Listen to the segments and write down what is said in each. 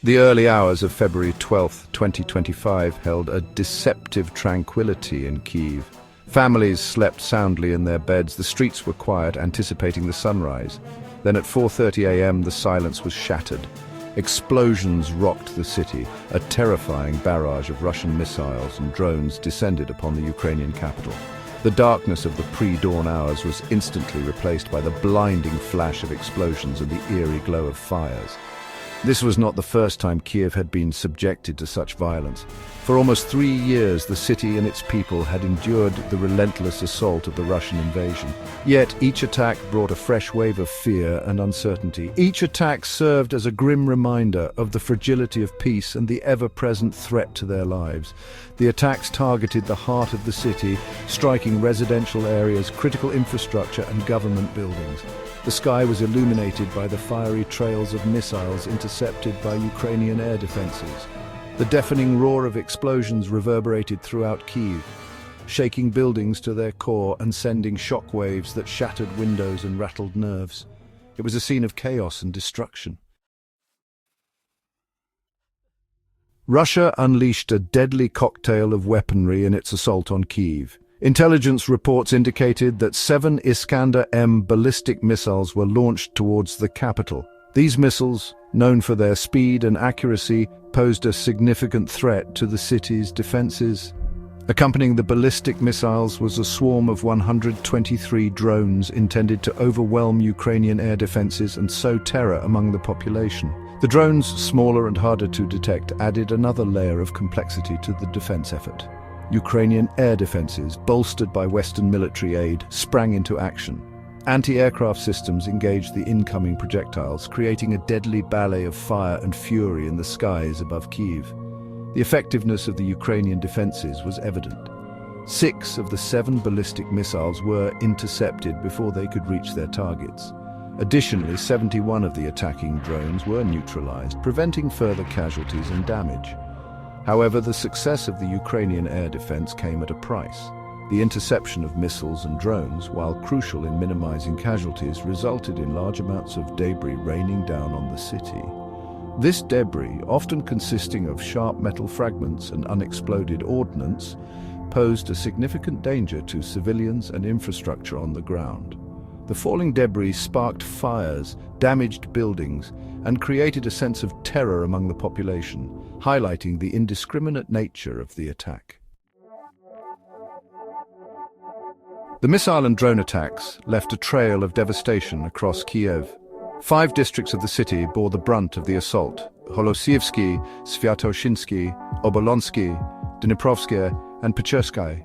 The early hours of February 12, 2025 held a deceptive tranquility in Kyiv. Families slept soundly in their beds, the streets were quiet, anticipating the sunrise. Then at 4:30 a.m. the silence was shattered. Explosions rocked the city. A terrifying barrage of Russian missiles and drones descended upon the Ukrainian capital. The darkness of the pre-dawn hours was instantly replaced by the blinding flash of explosions and the eerie glow of fires. This was not the first time Kyiv had been subjected to such violence. For almost 3 years, the city and its people had endured the relentless assault of the Russian invasion. Yet each attack brought a fresh wave of fear and uncertainty. Each attack served as a grim reminder of the fragility of peace and the ever-present threat to their lives. The attacks targeted the heart of the city, striking residential areas, critical infrastructure, and government buildings. The sky was illuminated by the fiery trails of missiles intercepted by Ukrainian air defenses. The deafening roar of explosions reverberated throughout Kyiv, shaking buildings to their core and sending shockwaves that shattered windows and rattled nerves. It was a scene of chaos and destruction. Russia unleashed a deadly cocktail of weaponry in its assault on Kyiv. Intelligence reports indicated that 7 Iskander-M ballistic missiles were launched towards the capital. These missiles, known for their speed and accuracy, posed a significant threat to the city's defenses. Accompanying the ballistic missiles was a swarm of 123 drones intended to overwhelm Ukrainian air defenses and sow terror among the population. The drones, smaller and harder to detect, added another layer of complexity to the defense effort. Ukrainian air defenses, bolstered by Western military aid, sprang into action. Anti-aircraft systems engaged the incoming projectiles, creating a deadly ballet of fire and fury in the skies above Kyiv. The effectiveness of the Ukrainian defenses was evident. 6 of the 7 ballistic missiles were intercepted before they could reach their targets. Additionally, 71 of the attacking drones were neutralized, preventing further casualties and damage. However, the success of the Ukrainian air defense came at a price. The interception of missiles and drones, while crucial in minimizing casualties, resulted in large amounts of debris raining down on the city. This debris, often consisting of sharp metal fragments and unexploded ordnance, posed a significant danger to civilians and infrastructure on the ground. The falling debris sparked fires, damaged buildings, and created a sense of terror among the population, highlighting the indiscriminate nature of the attack. The missile and drone attacks left a trail of devastation across Kyiv. 5 districts of the city bore the brunt of the assault: Holosievsky, Sviatoshinsky, Obolonsky, Dniprovskaya, and Pechersky.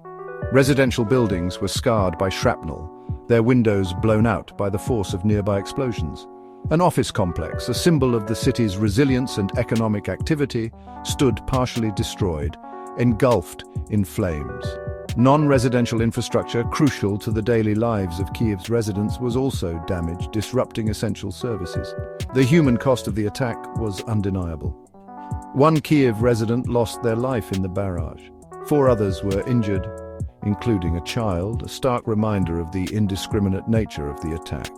Residential buildings were scarred by shrapnel, their windows blown out by the force of nearby explosions. An office complex, a symbol of the city's resilience and economic activity, stood partially destroyed, engulfed in flames. Non-residential infrastructure, crucial to the daily lives of Kyiv's residents, was also damaged, disrupting essential services. The human cost of the attack was undeniable. 1 Kyiv resident lost their life in the barrage. 4 others were injured, including a child, a stark reminder of the indiscriminate nature of the attack.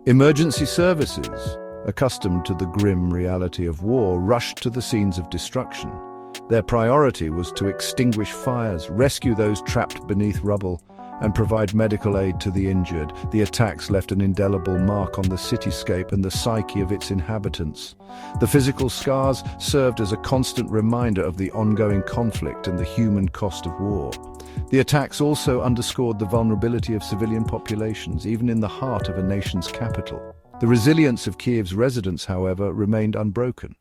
Emergency services, accustomed to the grim reality of war, rushed to the scenes of destruction. Their priority was to extinguish fires, rescue those trapped beneath rubble, and provide medical aid to the injured. The attacks left an indelible mark on the cityscape and the psyche of its inhabitants. The physical scars served as a constant reminder of the ongoing conflict and the human cost of war. The attacks also underscored the vulnerability of civilian populations, even in the heart of a nation's capital. The resilience of Kyiv's residents, however, remained unbroken.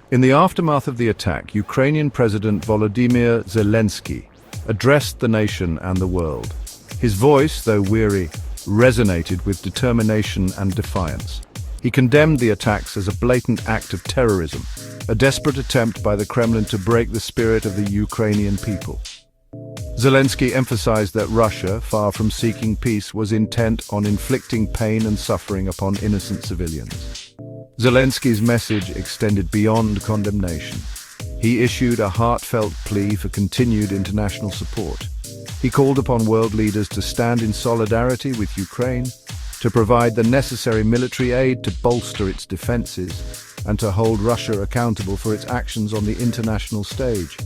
In the aftermath of the attack, Ukrainian President Volodymyr Zelenskyy addressed the nation and the world. His voice, though weary, resonated with determination and defiance. He condemned the attacks as a blatant act of terrorism, a desperate attempt by the Kremlin to break the spirit of the Ukrainian people. Zelenskyy emphasized that Russia, far from seeking peace, was intent on inflicting pain and suffering upon innocent civilians. Zelenskyy's message extended beyond condemnation. He issued a heartfelt plea for continued international support. He called upon world leaders to stand in solidarity with Ukraine, to provide the necessary military aid to bolster its defenses and to hold Russia accountable for its actions on the international stage.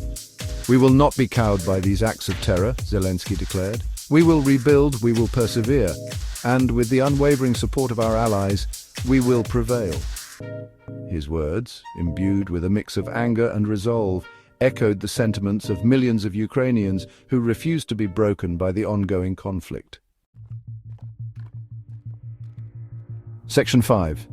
"We will not be cowed by these acts of terror," Zelenskyy declared. "We will rebuild, we will persevere, and with the unwavering support of our allies, we will prevail." His words, imbued with a mix of anger and resolve, echoed the sentiments of millions of Ukrainians who refused to be broken by the ongoing conflict. Section 5.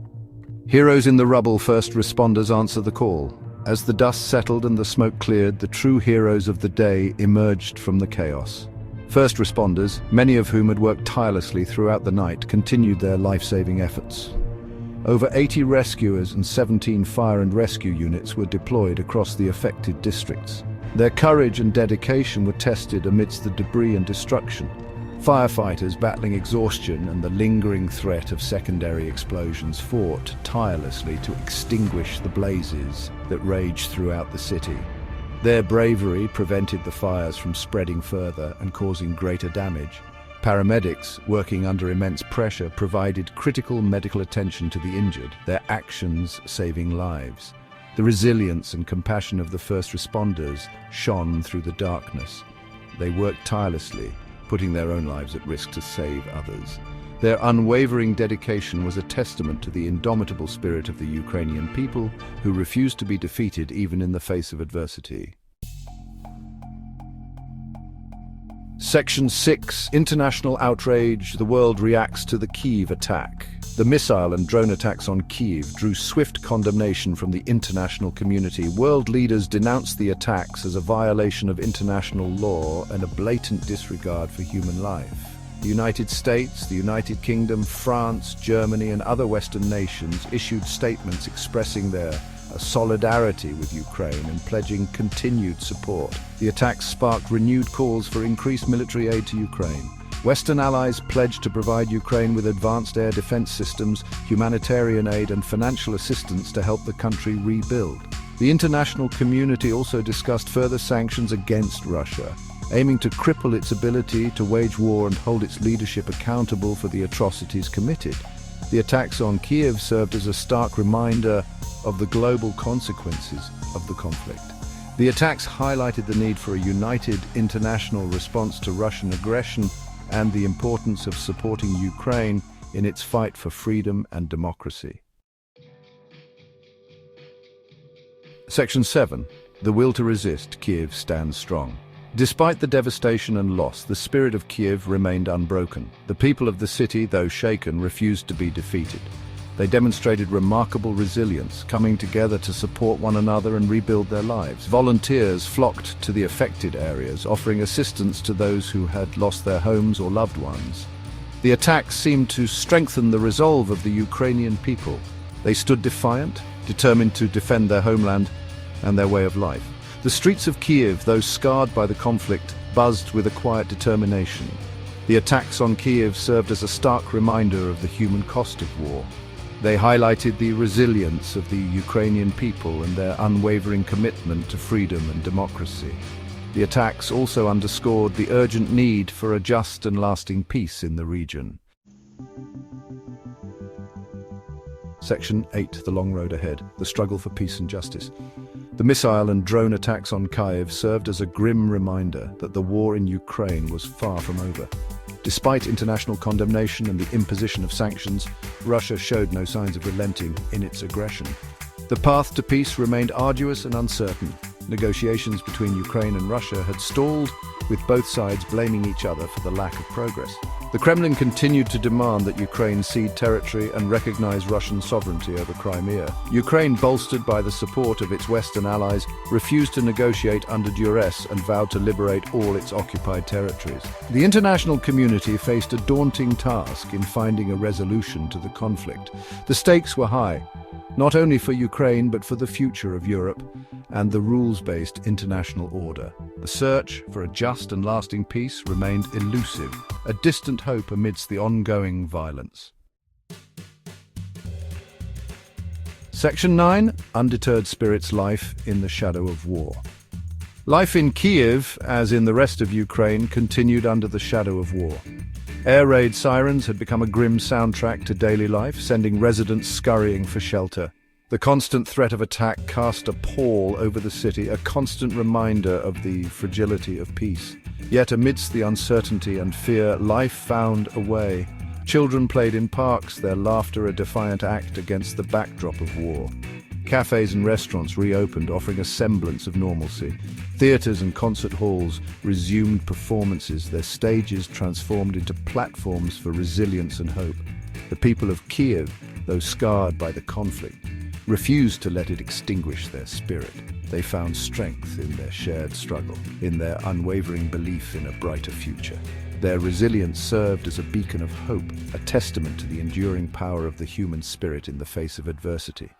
Heroes in the rubble, first responders answer the call. As the dust settled and the smoke cleared, the true heroes of the day emerged from the chaos. First responders, many of whom had worked tirelessly throughout the night, continued their life-saving efforts. Over 80 rescuers and 17 fire and rescue units were deployed across the affected districts. Their courage and dedication were tested amidst the debris and destruction. Firefighters battling exhaustion and the lingering threat of secondary explosions fought tirelessly to extinguish the blazes that raged throughout the city. Their bravery prevented the fires from spreading further and causing greater damage. Paramedics, working under immense pressure, provided critical medical attention to the injured, their actions saving lives. The resilience and compassion of the first responders shone through the darkness. They worked tirelessly, putting their own lives at risk to save others. Their unwavering dedication was a testament to the indomitable spirit of the Ukrainian people, who refused to be defeated even in the face of adversity. Section 6. International outrage. The world reacts to the Kyiv attack. The missile and drone attacks on Kyiv drew swift condemnation from the international community. World leaders denounced the attacks as a violation of international law and a blatant disregard for human life. The United States, the United Kingdom, France, Germany, and other Western nations issued statements expressing their solidarity with Ukraine and pledging continued support. The attacks sparked renewed calls for increased military aid to Ukraine. Western allies pledged to provide Ukraine with advanced air defense systems, humanitarian aid, and financial assistance to help the country rebuild. The international community also discussed further sanctions against Russia, aiming to cripple its ability to wage war and hold its leadership accountable for the atrocities committed. The attacks on Kyiv served as a stark reminder of the global consequences of the conflict. The attacks highlighted the need for a united international response to Russian aggression and the importance of supporting Ukraine in its fight for freedom and democracy. Section 7. The will to resist. Kyiv stands strong. Despite the devastation and loss, the spirit of Kyiv remained unbroken. The people of the city, though shaken, refused to be defeated. They demonstrated remarkable resilience, coming together to support one another and rebuild their lives. Volunteers flocked to the affected areas, offering assistance to those who had lost their homes or loved ones. The attacks seemed to strengthen the resolve of the Ukrainian people. They stood defiant, determined to defend their homeland and their way of life. The streets of Kyiv, though scarred by the conflict, buzzed with a quiet determination. The attacks on Kyiv served as a stark reminder of the human cost of war. They highlighted the resilience of the Ukrainian people and their unwavering commitment to freedom and democracy. The attacks also underscored the urgent need for a just and lasting peace in the region. Section 8. The long road ahead. The struggle for peace and justice. The missile and drone attacks on Kyiv served as a grim reminder that the war in Ukraine was far from over. Despite international condemnation and the imposition of sanctions, Russia showed no signs of relenting in its aggression. The path to peace remained arduous and uncertain. Negotiations between Ukraine and Russia had stalled, with both sides blaming each other for the lack of progress. The Kremlin continued to demand that Ukraine cede territory and recognize Russian sovereignty over Crimea. Ukraine, bolstered by the support of its Western allies, refused to negotiate under duress and vowed to liberate all its occupied territories. The international community faced a daunting task in finding a resolution to the conflict. The stakes were high, not only for Ukraine but for the future of Europe and the rules-based international order. The search for a just and lasting peace remained elusive, a distant hope amidst the ongoing violence. Section 9. Undeterred spirits. Life in the shadow of war. Life in Kyiv, as in the rest of Ukraine, continued under the shadow of war. Air raid sirens had become a grim soundtrack to daily life, sending residents scurrying for shelter. The constant threat of attack cast a pall over the city, a constant reminder of the fragility of peace. Yet amidst the uncertainty and fear, life found a way. Children played in parks, their laughter a defiant act against the backdrop of war. Cafes and restaurants reopened, offering a semblance of normalcy. Theaters and concert halls resumed performances, their stages transformed into platforms for resilience and hope. The people of Kyiv, though scarred by the conflict, refused to let it extinguish their spirit. They found strength in their shared struggle, in their unwavering belief in a brighter future. Their resilience served as a beacon of hope, a testament to the enduring power of the human spirit in the face of adversity.